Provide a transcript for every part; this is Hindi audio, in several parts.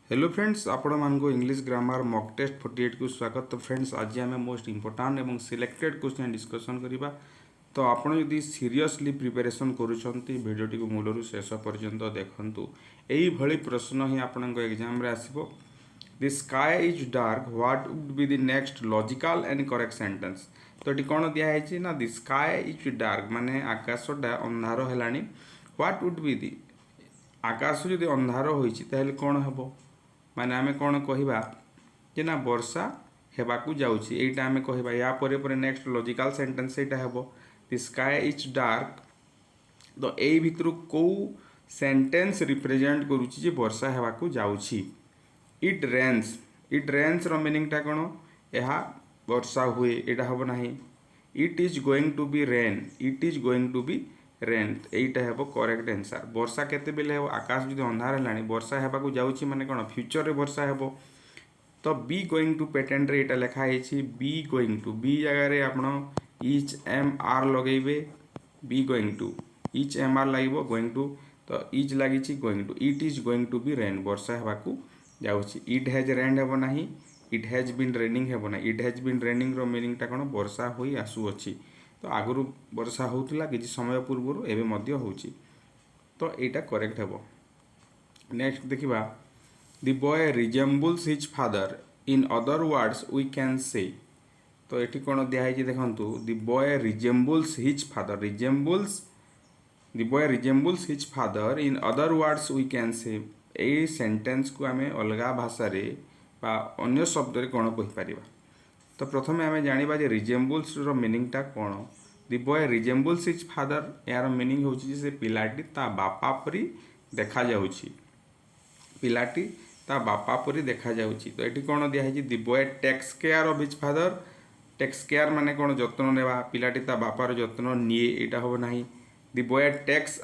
हेलो फ्रेंड्स, आपण मानको इंग्लिश ग्रामर मॉक टेस्ट 48 को स्वागत। तो फ्रेंड्स, आज आम मोस्ट इंपोर्टाट और सिलेक्टेड क्वेश्चन डिस्कसन करवा। तो आपण यदि सीरियसली प्रिपरेशन करूछंती वीडियोटी को मूलरू शेष पर्यंत देखंतु। एही भली प्रश्न ही आपनको एग्जाम रे आसीबो। The sky is dark, what would be the next logical and correct sentence. तो ये कौन दिया है ना, द स्काई इज डार्क माने आकाशटा अंधार हेलानी। व्हाट वुड बी दी, आकाश जदि अंधार होइछि ताहेले कोन हेबो, माने आमे कौन कहवा कि ना वर्षा हेबाकू जाउछि। एटा आमे कहवा या परे नेक्स्ट लॉजिकल सेंटेंस एटा हेबो द स्काई इज डार्क। तो एई भितरु को सेंटेंस रिप्रेजेंट करूछि जे वर्षा हेबाकू जाउछि। इट रेन्स रो मीनिंग टा कोन, एहा वर्षा हुए एटा हबो नाही। It is going to be rain, it is going to be rain, एटा हेबो करेक्ट आंसर। वर्षा केते बेले हेबो, आकाश जदि अंधार हेलानी वर्षा हेबाकू जाउछि माने कोन फ्यूचर रे वर्षा हेबो। तो बी गोइंग टू पेटेंट रे एटा लिखा हेछि बी गोइंग टू, बी जगह रे आपण इच एम आर लगेबे। Be going to is am are लागिबो, गोइंग टू तो इच लागिछि going to. It is going to be rain, वर्षा हेबाकू जाउछि। इट हैज रेन्ड हेबो नाही, इट हैज बीन रेनिंग हेबो ना। इट हैज बीन रेनिंग रो मीनिंग टा कोन, वर्षा होई आसु अछि। तो आगुरु वर्षा होउतला किछि समय पूर्वरु एबे मध्य होउछि। तो एटा करेक्ट हेबो। नेक्स्ट देखिबा, the boy resembles his father, in other words we can say. तो एठी कोन दिया है देखंतु, the boy resembles his father, the boy resembles his father, in other words we can say. A sentence को आमे अलगा भाषा रे बा अन्य शब्द रे कोन कहि परिबा। तो प्रथमे आमे जानिबा जे रिजेम्बल्स रो मीनिंग टा कोन। The boy resembles his father, यार मीनिंग होछि जे पिलाटी ता बापा परी देखा जाउछि। पिलाटी ता बापा परी देखा जाउछि। तो एठी कोन दिया है, the boy takes care of his father. Takes care माने कोन, जत्न नेबा। पिलाटी ता बापार जत्न निये, एटा होबो नाही। The boy takes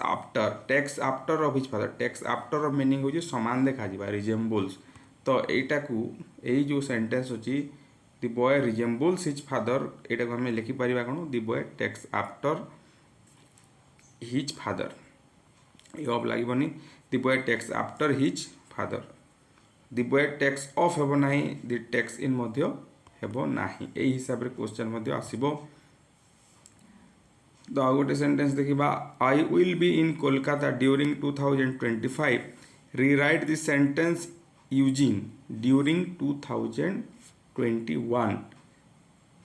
after of his father. Takes after रो मीनिंग होछि समान देखा जिबा, रिजेम्बल्स। तो एटा को एई जो सेंटेंस होछि the boy resembles his father, एटा को हमें लिखि परिबा कोन, the boy takes after his father. A off लागिबनी, the boy takes after his father. The boy takes off हेबो नाही, द टेक्स इन मध्य हेबो नाही। एई हिसाब रे क्वेश्चन मध्य आसीबो। तो आ गोटे सेंटेंस देखिबा, I will be in Kolkata during 2025, rewrite the sentence using during 2021।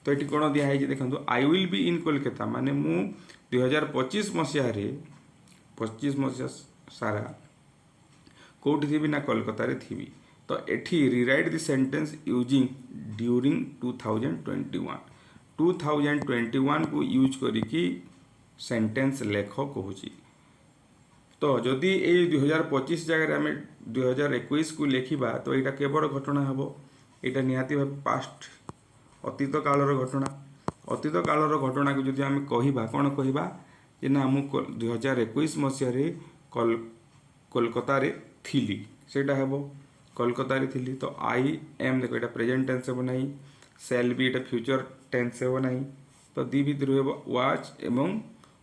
तो ये कौन दिया है देखो, I will be in Kolkata माने मु 2025 मसीह 25 मसीहा सारा कौटी थी ना, कोलकाता रे थी। तो एठी rewrite the sentence using during 2021, 2021 को यूज करिकी सेंटेंस लेख कहूची। तो जदि ये 2025 जगह आम 2021 को लिखा, तो यहाँ केवल घटना हम, यहाँ निहाती भाव पास्ट अतीत कालर घटना। अतीत कालर घटना को जदि आम कहवा कौन कहवा जे ना मु 2021 मसीह कोलकाता रे थिली, सेटा हेबो कोलकाता रे थिली। तो आई एम देखो, यहाँ प्रेजेंट टेंस हेबो नहीं, सेल बी यहाँ फ्यूचर टेंस हेबो नहीं। तो दी भितर हेबो वाच एवं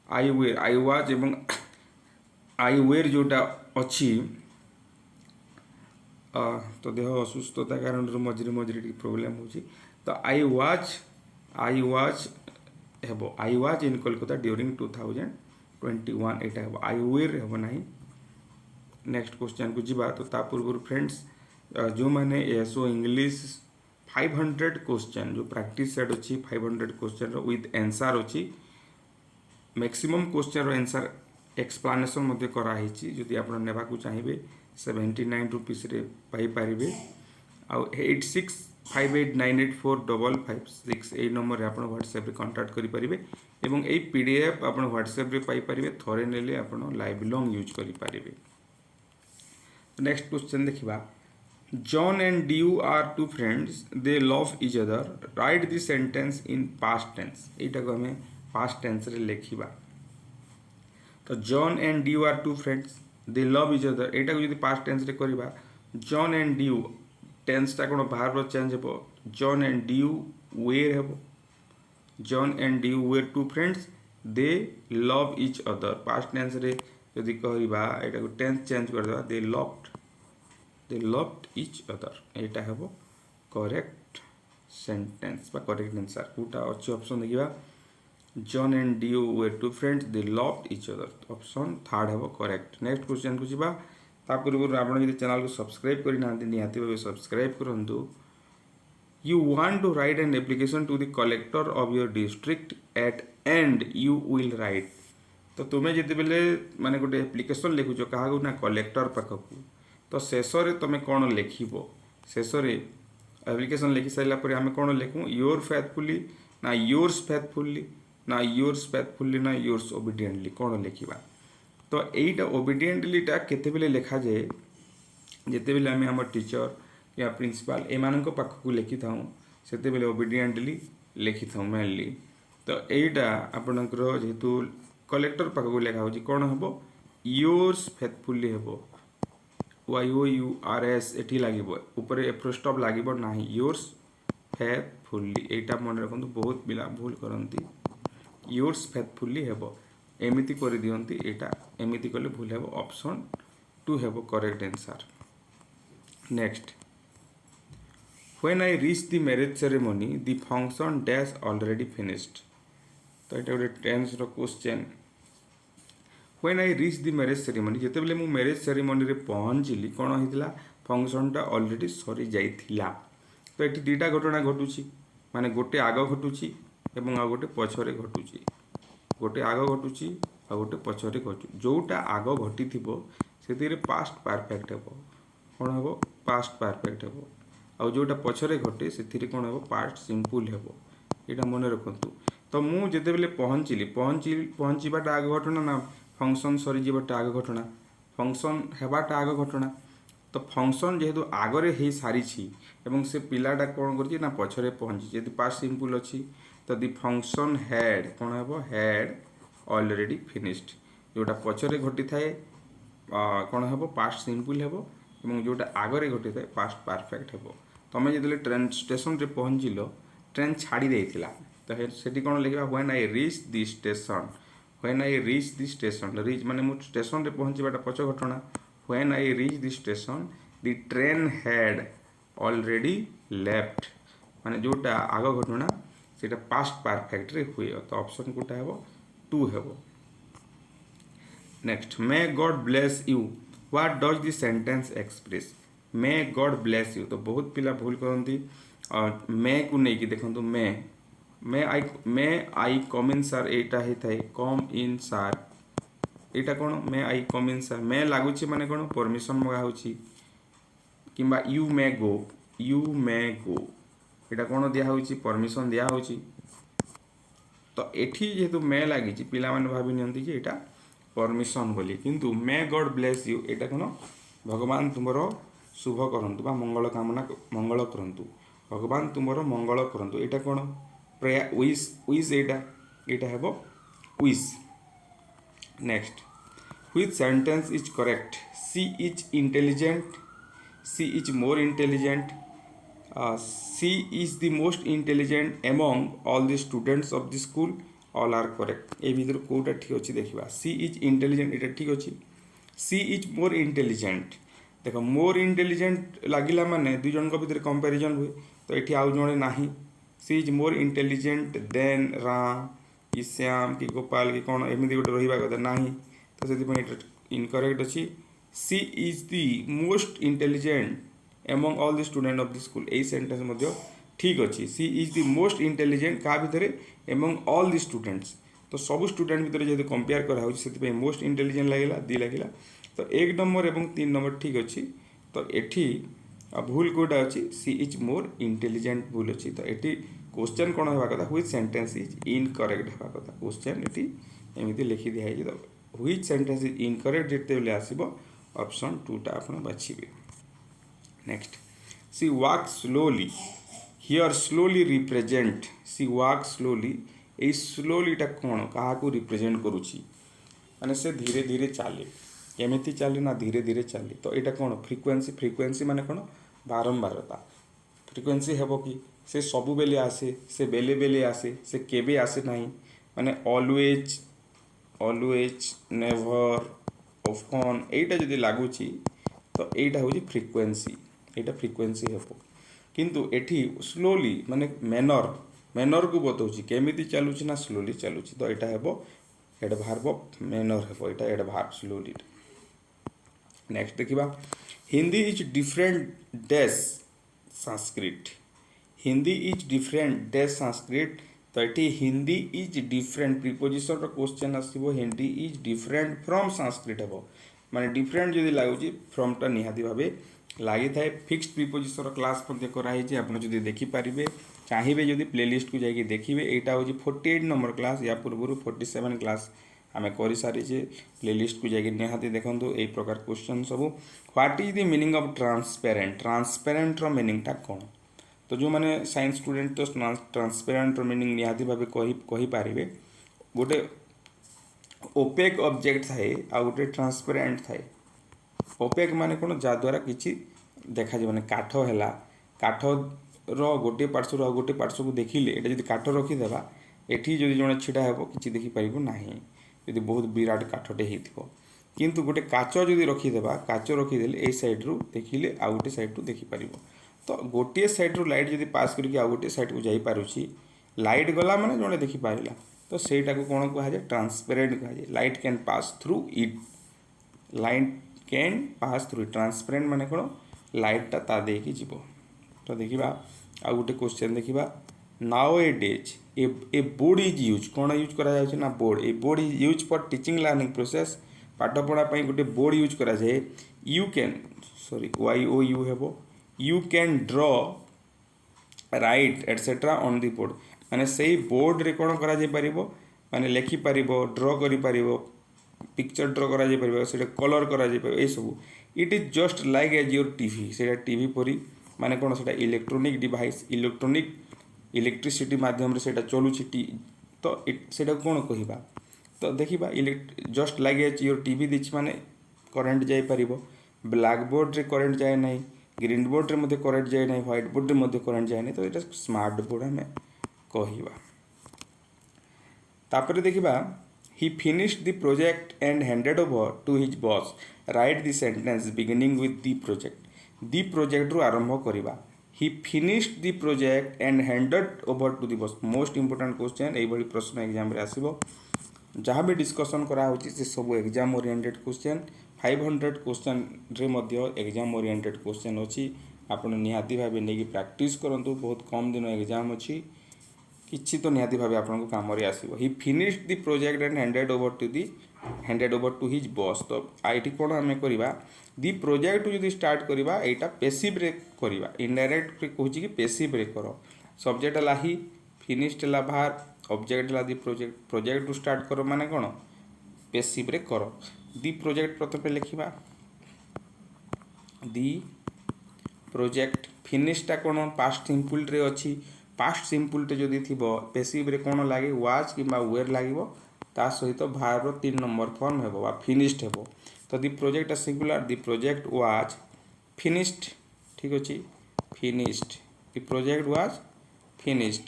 आई वेयर। आई वाच एवं आई वेयर जोटा अच्छी, तो देह असुस्थता कारण मझे मझे प्रोब्लेम होची। तो आई वाच हेबो, I watch in Kolkata during 2021, एटा हेबो, आई वेयर हेबो नाही। नेक्स्ट क्वेश्चन को जीवा। तो ता पूर्व फ्रेंड्स, जो मैंने एसओ इंग्लिश 500 क्वेश्चन जो प्रैक्टिस सेट अच्छी 500 क्वेश्चन विथ आंसर अच्छी, मैक्सिमम क्वेश्चन आंसर एक्सप्लेनेशन मध्य कराई। जदि आप नेबाकू चाहिए 79 रुपीस रे पाई पारिबे। आ 8658984556 ए नंबर आप व्हाट्सएप रे कांटेक्ट करि परिबे एवं ए पीडीएफ आप व्हाट्सएप रे पाई पारिबे। थरे नेले आप लाइव लॉन्ग यूज करि परिबे। नेक्स्ट क्वेश्चन देखिबा, John and Dew are two friends, they love each other, write the sentence in past tense. एटा को हमें पास्ट टेंस रे लिखिबा। तो John and Dew are two friends, they love each other, एटा को यदि पास्ट टेंस रे करबा, जॉन एंड ड्यू टेंस टा कोन बाहर चेंज हेबो, जॉन एंड ड्यू वेयर हेबो। John and Dew were two friends, they love each other. Past tense रे यदि कहबा, एटा को टेंस चेंज कर देबा, they loved. They loved each other एटा हेबो करेक्ट सेंटेंस बा करेक्ट आंसर कोटा अछि ऑप्शन देखिबा John and Dew were two friends they loved each other option third हेबो करेक्ट नेक्स्ट क्वेश्चन को जिबा ता पूर्व आपण यदि चैनल को सब्सक्राइब करि नांती निहाती भाबे सब्सक्राइब करंतु you want to write an application to the collector of your district at end you will write तो तुम्हें जिते बेले माने गोटे एप्लिकेशन लिखुच क्या ना कलेक्टर पाखक तो शेष में तुम कौन लिख शेष एप्लिकेशन लिखि सारापर आम कौन लिखू योर फेथफुली ना योर्स फेथफुली ना योर्स फेथफुली ना योर्स ओबिडिएंटली कौन लिखा तो यहीटा ओबिडिएंटलीटा केते बेले लिखा जाए जिते बेले आम आम टीचर या प्रिंसिपाल एमान पाखक लिखि था से ओबिडिएंटली लिखि था मेनली तो यहीटा आपणकर जेहेतु कलेक्टर पाखक लिखा हो कौन हम योर्स फेथफुली हम YOURS एटी लगे ऊपर एफ्रोस्टॉप लगे ना योर्स फेथफुली यहाँ मन रखु बहुत पिला भूल करती योर्स फेथफुली हम एमती कर दिखती यहाँ एमती कले भूल हम ऑप्शन 2 हम correct answer next When I reach the marriage ceremony, the function dash already finished. तो ये गोटे टेंस रो question When I reach the marriage ceremony जिते बेले मु मैरिज सेरेमनी रे पहुँचली कौन होता फंक्शनटा ऑलरेडी सरी जाइथिला तो ये दुईटा घटना घटुची माने गोटे आग घटुची एवं आ गोटे पछरे घटुची गोटे आग घटुची आ गोटे पछरे घटु जोटा आग घटी थिबो सेतिरे पास्ट परफेक्ट हेबो कौन हेबो पास्ट परफेक्ट हेबो आ जोटा पछरे घटे से कौन हम पास्ट सिंपल हेबो यहाँ मन रखु तो मुझे जिते बेले पहुँचवाटा आग घटना ना फंक्शन सरीजाटा आग घटना फंक्शन हेबाटा आग घटना तो फंक्शन जेहेतु आगरे हो सारी से पिलाटा कौन कर पछरे पहुँची यदि पास्ट सिंपल अच्छी तो दि फंक्शन हैड कौन हम हैड ऑलरेडी फिनिश्ड जोटा पछरे घटी थाए कौन हम पास्ट सिंपल हम जोटा आगरे घटी थाए पास्ट परफेक्ट हम तुम जो ट्रेन स्टेशन रे पहुँचल ट्रेन छाड़ी देता तो से कौन लिखा when I reach the station when I reach the station reach माने मु स्टेशन रे पहुँचवाटा पछ घटना when I reach the station the train had already left माने जोटा आग घटना से पास्ट परफेक्ट रे हुए तो ऑप्शन कोटा हेबो 2 हेबो next may God bless you what does the sentence express may God bless you तो बहुत पिला भूल करती मे को लेकिन देखो मे आई कम इन सार एटा ही थाए कम इन सार एटा कौन मे आई कम इन सार मे लगुच माने कौन परमिशन मगा होची किंबा यू मे गो एटा कौन दिया होची परमिशन दिया होची तो एठी जेहेतु मे लगी पिला माने भाभी नियंती कि एटा परमिशन बोली किंतु मे गॉड ब्लेस यू एटा कौन भगवान तुमरो शुभ करंतु बा मंगल कामना मंगल करंतु भगवान तुमरो मंगल करंतु एटा कौन प्रेयर विश एटा हेबो wish next which sentence is correct she is intelligent she is more intelligent she is the most intelligent among all the students of the school all are correct ए भीतर कोटा ठीक अच्छी देखा सी इज इंटेलिजेंट एटा ठीक अच्छी सी इज मोर इंटेलिजेंट देख मोर इंटेलिजेंट लगिला माने दुई जन भितर कंपैरिजन हुए तो ये आउ जड़े ना she is more intelligent than Ram कि श्याम कि गोपाल कि कौन एमती गोटे रहा कथा ना तो से इनकरेक्ट अच्छी she is the most intelligent among all the student of the school यही सेंटेंस ठीक अच्छी she is the most intelligent क्या भितर एमंग ऑल द स्टूडेंट्स तो सब स्टूडेंट भितर जो कंपेयर कराई मोस्ट इंटेलिजेंट लगे दी लगे तो 1 नंबर एवं 3 नंबर ठीक अच्छी तो एठी भूल कोटा अच्छी सी इज मोर इंटेलिजेंट भूल अच्छी तो ये क्वेश्चन कौन होगा कथा व्हिच सेंटेंस इज इनकरेक्ट होगा कथा क्वेश्चन ये एमती लिखि दिखाई तो व्हिच सेंटेंस इज इनकरेक्ट जिते बेले आसो ऑप्शन 2 टा आप बाछिबे next she walk slowly here slowly represent she walk slowly ये स्लोलीटा कौन क्या रिप्रेजेंट करुच्ची माने से धीरे धीरे चले केमिति चले ना धीरे धीरे चले तो यहाँ कौन फ्रिक्वेन्सी माने कौन बारंबारता फ्रिक्वेन्सी हेबो कि से सबु बेले आसे से बेले बेले आसे से केबे आसे नहीं माने ऑलवेज नेवर ऑफन एटा जदि लागुची तो এইটা হচ্ছে ফ্রিকোয়েন্সি, এইটা ফ্রিকোয়েন্সি ହେବ। কিন্তু এটি স্লোলি মানে মেনরକୁ ବତାଉଛି କେମିତି ଚାଲୁଛି ନା ସ୍ଲୋଲି ଚାଲୁଛି। ତ ଏଇଟା ହେବ ଏଡ଼ଭାର୍ବ ଅଫ୍ ମେନର ହେବ, ଏଇଟା ଏଡ଼ଭାର୍ବ ସ୍ଲୋଲି। ନେକ୍ସଟ ଦେଖିବା Hindi is different dash Sanskrit. Hindi is different dash Sanskrit. ତ ଏଠି ହିନ୍ଦୀ ଇଜ୍ ଡିଫରେଣ୍ଟ ପ୍ରିପୋଜିସନର କ୍ୱେଶ୍ଚନ୍ ଆସିବ, Hindi is different from Sanskrit ହେବ। ମାନେ ଡିଫରେଣ୍ଟ ଯଦି ଲାଗୁଛି ଫ୍ରମ୍ଟା ନିହାତି ଭାବେ ଲାଗିଥାଏ। ଫିକ୍ସড ପ୍ରିପୋଜିସନର କ୍ଲାସ୍ ମଧ୍ୟ କରାହେଇଛି, ଆପଣ ଯଦି ଦେଖିପାରିବେ ଚାହିଁବେ ଯଦି ପ୍ଲେଲିଷ୍ଟକୁ ଯାଇକି ଦେଖିବେ। ଏଇଟା ହେଉଛି 48 ନମ୍ବର କ୍ଲାସ୍, ୟା ପୂର୍ବରୁ 47 କ୍ଲାସ୍ ଆମେ କରିସାରିଛେ। ପ୍ଲେଲିଷ୍ଟକୁ ଯାଇକି ନିହାତି ଦେଖନ୍ତୁ ଏଇ ପ୍ରକାର କ୍ୱେଶ୍ଚନ୍ ସବୁ। What is the meaning of transparent? ଟ୍ରାନ୍ସପେରେଣ୍ଟର ମିନିଂଟା କ'ଣ? ତ ଯେଉଁମାନେ ସାଇନ୍ସ ଷ୍ଟୁଡେଣ୍ଟ ତ ଟ୍ରାନ୍ସପେରେଣ୍ଟର ମିନିଂ ନିହାତି ଭାବେ କହିପାରିବେ। ଗୋଟେ ଓପେକ୍ ଅବଜେକ୍ଟ ଥାଏ ଆଉ ଗୋଟେ ଟ୍ରାନ୍ସପେରେଣ୍ଟ ଥାଏ। ଓପେକ୍ ମାନେ କ'ଣ? ଯାହାଦ୍ୱାରା କିଛି ଦେଖାଯିବନି। କାଠ ହେଲା, କାଠର ଗୋଟିଏ ପାର୍ଶ୍ୱରୁ ଆଉ ଗୋଟିଏ ପାର୍ଶ୍ୱକୁ ଦେଖିଲେ, ଏଇଟା ଯଦି କାଠ ରଖିଦେବା ଏଠି ଯଦି ଜଣେ ଛିଡ଼ା ହେବ କିଛି ଦେଖିପାରିବ ନାହିଁ, ଯଦି ବହୁତ ବିରାଟ କାଠଟେ ହେଇଥିବ। କିନ୍ତୁ ଗୋଟେ କାଚ ଯଦି ରଖିଦେବା, କାଚ ରଖିଦେଲେ ଏଇ ସାଇଡ଼୍ରୁ ଦେଖିଲେ ଆଉ ଗୋଟେ ସାଇଡ଼୍ରୁ ଦେଖିପାରିବ। ତ ଗୋଟିଏ ସାଇଡ଼୍ରୁ ଲାଇଟ୍ ଯଦି ପାସ୍ କରିକି ଆଉ ଗୋଟିଏ ସାଇଡ଼୍କୁ ଯାଇପାରୁଛି, ଲାଇଟ୍ ଗଲା ମାନେ ଜଣେ ଦେଖିପାରିଲା, ତ ସେଇଟାକୁ କ'ଣ କୁହାଯାଏ? ଟ୍ରାନ୍ସପେରେଣ୍ଟ କୁହାଯାଏ। Light can pass through it, light can pass through it. Transparent ମାନେ କ'ଣ? ଲାଇଟ୍ଟା ତା ଦେଇକି ଯିବ। ତ ଦେଖିବା ଆଉ ଗୋଟେ କ୍ୱେଶ୍ଚନ୍ ଦେଖିବା। Nowadays a board is use. କ'ଣ ୟୁଜ୍ କରାଯାଉଛି ନା board. A board is use for teaching learning process. ପାଠପଢ଼ା ପାଇଁ ଗୋଟେ ବୋର୍ଡ଼ ୟୁଜ୍ କରାଯାଏ। ୟୁ କ୍ୟାନ୍ YOU ହେବ। You can draw write etcetera on the board. ମାନେ ସେଇ ବୋର୍ଡ଼ରେ କ'ଣ କରାଯାଇପାରିବ? ମାନେ ଲେଖିପାରିବ, ଡ୍ର କରିପାରିବ, ପିକ୍ଚର ଡ୍ର କରାଯାଇପାରିବ, ସେଇଟା କଲର୍ କରାଯାଇପାରିବ, ଏଇସବୁ। It is just like as your TV. ସେଇଟା ଟିଭି ପରି। ମାନେ କ'ଣ? ସେଇଟା ଇଲେକ୍ଟ୍ରୋନିକ୍ ଡିଭାଇସ୍, ଇଲେକ୍ଟ୍ରିସିଟି ମାଧ୍ୟମରେ ସେଇଟା ଚଲୁଛି। ତ ସେଇଟାକୁ କ'ଣ କହିବା? ତ ଦେଖିବା just like as your TV ଦେଇଛି ମାନେ କରେଣ୍ଟ ଯାଇପାରିବ। ବ୍ଲାକ୍ ବୋର୍ଡ଼ରେ କରେଣ୍ଟ ଯାଏ ନାହିଁ, ଗ୍ରୀନ୍ ବୋର୍ଡ଼ରେ ମଧ୍ୟ କରେଣ୍ଟ ଯାଏ ନାହିଁ, ହ୍ୱାଇଟ୍ ବୋର୍ଡ଼ରେ ମଧ୍ୟ କରେଣ୍ଟ ଯାଏ ନାହିଁ। ତ ଏଇଟା ସ୍ମାର୍ଟ ବୋର୍ଡ଼ ଆମେ କହିବା। ତାପରେ ଦେଖିବା he finished the project and handed over to his boss. Right the sentence beginning with the project. The ପ୍ରୋଜେକ୍ଟରୁ ଆରମ୍ଭ କରିବା। He finished the project and handed over to the boss. Most important question, ଏଇଭଳି ପ୍ରଶ୍ନ ଏକ୍ଜାମ୍ରେ ଆସିବ। ଯାହା ବି ଡିସ୍କସନ୍ କରାହେଉଛି ସେ ସବୁ ଏକ୍ଜାମ୍ ଓରିଏଣ୍ଟେଡ୍ କ୍ୱେଶ୍ଚନ୍। 500 କ୍ୱେଶ୍ଚନ୍ରେ ମଧ୍ୟ ଏକ୍ଜାମ୍ ଓରିଏଣ୍ଟେଡ୍ କ୍ୱେଶ୍ଚନ୍ ଅଛି। ଆପଣ ନିହାତି ଭାବେ ନେଇକି ପ୍ରାକ୍ଟିସ୍ କରନ୍ତୁ। ବହୁତ କମ୍ ଦିନ ଏକ୍ଜାମ୍ ଅଛି, କିଛି ତ ନିହାତି ଭାବେ ଆପଣଙ୍କୁ କାମରେ ଆସିବ। He finished the project and handed over to his boss. ତ ଏଇଠି କ'ଣ ଆମେ କରିବା? ଦି ପ୍ରୋଜେକ୍ଟରୁ ଯଦି ଷ୍ଟାର୍ଟ କରିବା ଏଇଟା ପେସିଭ୍ରେ କରିବା। ଇନଡାଇରେକ୍ଟରେ କହୁଛି କି ପେସିଭ୍ରେ କର। ସବଜେକ୍ଟ ହେଲା ହି, ଫିନିଶ୍ଡ ହେଲା ଭାର୍ବ, ଅବଜେକ୍ଟ ହେଲା ଦି ପ୍ରୋଜେକ୍ଟ। ପ୍ରୋଜେକ୍ଟରୁ ଷ୍ଟାର୍ଟ କର ମାନେ କ'ଣ? ପେସିଭ୍ରେ କର। ଦି ପ୍ରୋଜେକ୍ଟ ପ୍ରଥମେ ଲେଖିବା। ଦି ପ୍ରୋଜେକ୍ଟ। ଫିନିଶ୍ଡଟା କ'ଣ? ପାଷ୍ଟ ସିମ୍ପୁଲରେ ଅଛି। ପାଷ୍ଟ ସିମ୍ପୁଲଟେ ଯଦି ଥିବ ପେସିଭ୍ରେ କ'ଣ ଲାଗେ? ୱାଜ୍ କିମ୍ବା ୱେର୍ ଲାଗିବ। ତା ସହିତ ଭାର୍ବର 3 ନମ୍ବର ଫର୍ମ ହେବ ବା ଫିନିଶ୍ଡ ହେବ। ତ ଦି ପ୍ରୋଜେକ୍ଟଟା singular. The project was finished. ଠିକ୍ ଅଛି, finished. The project was finished.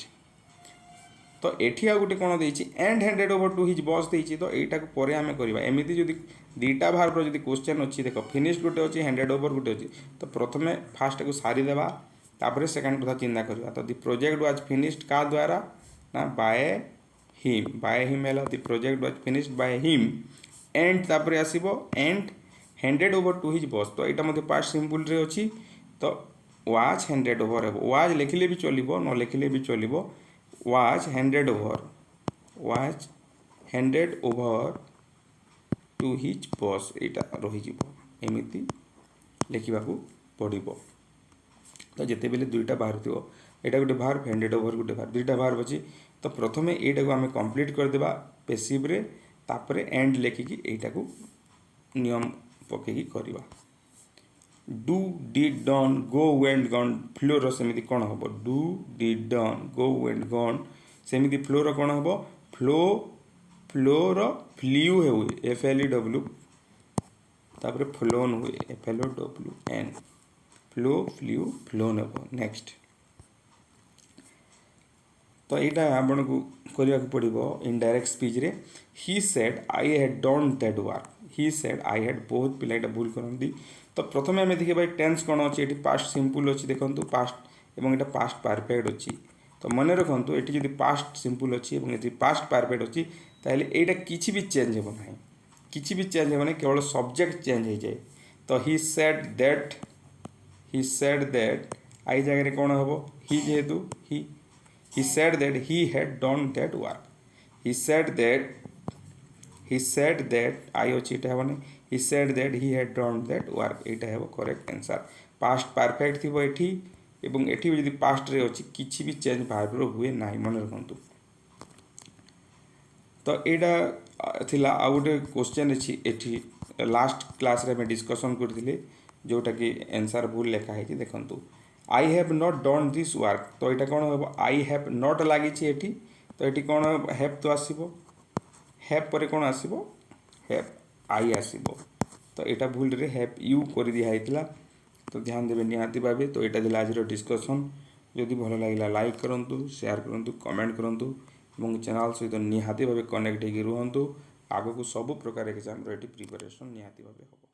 ତ ଏଠି ଆଉ ଗୋଟେ କ'ଣ ଦେଇଛି? And handed over to his boss ଦେଇଛି। ତ ଏଇଟାକୁ ପରେ ଆମେ କରିବା। ଏମିତି ଯଦି ଦୁଇଟା ଭାର୍ବର ଯଦି କ୍ୱେଶ୍ଚନ୍ ଅଛି, ଦେଖ ଫିନିଶ୍ଡ ଗୋଟେ ଅଛି, ହ୍ୟାଣ୍ଡେଡ୍ ଓଭର ଗୋଟେ ଅଛି। ତ ପ୍ରଥମେ ଫାର୍ଷ୍ଟକୁ ସାରିଦେବା, ତାପରେ ସେକେଣ୍ଡ କଥା ଚିନ୍ତା କରିବା। ତ ଦି ପ୍ରୋଜେକ୍ଟ ୱାଜ୍ ଫିନିଶ୍ଡ କାହା ଦ୍ୱାରା? ନା ବାଏ ହିମ୍। ବାଏ ହିମ୍ ହେଲା the project was finished by him. And ତାପରେ ଆସିବ and handed over to his boss. ତ ଏଇଟା ମଧ୍ୟ ପାଷ୍ଟ ସିମ୍ପୁଲରେ ଅଛି। ତ ୱାଜ୍ ହ୍ୟାଣ୍ଡେଡ୍ ଓଭର ହେବ। ୱାଜ୍ ଲେଖିଲେ ବି ଚଲିବ, ନ ଲେଖିଲେ ବି ଚଲିବ। Was handed over to his boss ଏଇଟା ରହିଯିବ। ଏମିତି ଲେଖିବାକୁ ପଡ଼ିବ। ତ ଯେତେବେଳେ ଦୁଇଟା ବାହାରୁଥିବ, ଏଇଟା ଗୋଟେ ଭାର୍ବ, ହ୍ୟାଣ୍ଡେଡ୍ ଓଭର ଗୋଟେ ଭାର୍ବ, ଦୁଇଟା ଭାର୍ବ ଅଛି। ତ ପ୍ରଥମେ ଏଇଟାକୁ ଆମେ କମ୍ପ୍ଲିଟ୍ କରିଦେବା ପେସିଭ୍ରେ, ତାପରେ ଏଣ୍ଡ ଲେଖିକି ଏଇଟାକୁ ନିୟମ ପକେଇକି କରିବା। Do, did, done, go, went, gone. Floor ସେମିତି କ'ଣ ହେବ? Do, did, done, go, went, gone. ସେମିତି ଫ୍ଲୋର କ'ଣ ହେବ? ଫ୍ଲୋର ଫ୍ଲିଉ ହୁଏ, FLEW। ତାପରେ ଫ୍ଲୋନ୍ ହୁଏ, FLOWN। ଫ୍ଲୋ, ଫ୍ଲିଉ, ଫ୍ଲୋନ୍ ହେବ। ନେକ୍ସଟ ତ ଏଇଟା ଆପଣଙ୍କୁ କରିବାକୁ ପଡ଼ିବ ଇନଡାଇରେକ୍ଟ ସ୍ପିଚ୍ରେ। He said I had done that work. He said I had, ବହୁତ ପିଲା ଏଇଟା ଭୁଲ କରନ୍ତି। ତ तो प्रथम आम देखा टेन्स कौन अच्छी ये पास्ट सिंपल अच्छी देखो पास्ट और ये पास्ट परफेक्ट अच्छी तो मन रखु ये जब पास्ट सिंपल अच्छी ये पास्ट परफेक्ट अच्छी ताहले यहाँ किसी भी चेंज हो ना किसी भी चेंज हो ना केवल सब्जेक्ट चेंज हो जाए तो ही सेड दैट आई जगह कौन हम ही जेहेतु he said that he had done that work he said that I अच्छी इटा हेनी he said that he had done that work इटा हेब करेक्ट आंसर पास्ट परफेक्ट थी एठी एवं एठी भी पास्ट रे अच्छी किसी भी चेंज भार्बर हुए ना मन रखु तो यहाँ थिला आ गोटे क्वेश्चन अच्छी एठी लास्ट क्लास रे मैं डिस्कशन करथिले जोटा कि आंसर भूल लिखाई देखंतु I have not done this work तो यहाँ कौन हम आई हैव नॉट लगी तो ये कौन हैव तो आसो हैव पर कौन आसो हैव आई आसो तो यहाँ भूल रे हैव यू कर दिखाई तो ध्यान देवे निहाती भावे तो यहाँ आज डिस्कसन जदि भल लगे लाइक करूँ शेयर करूँ कमेंट करूँ और चैनल सहित निहाती भावे कनेक्ट होकर रुहतु आगक सब प्रकार एग्जाम प्रिपरेशन निहाती भावे हम।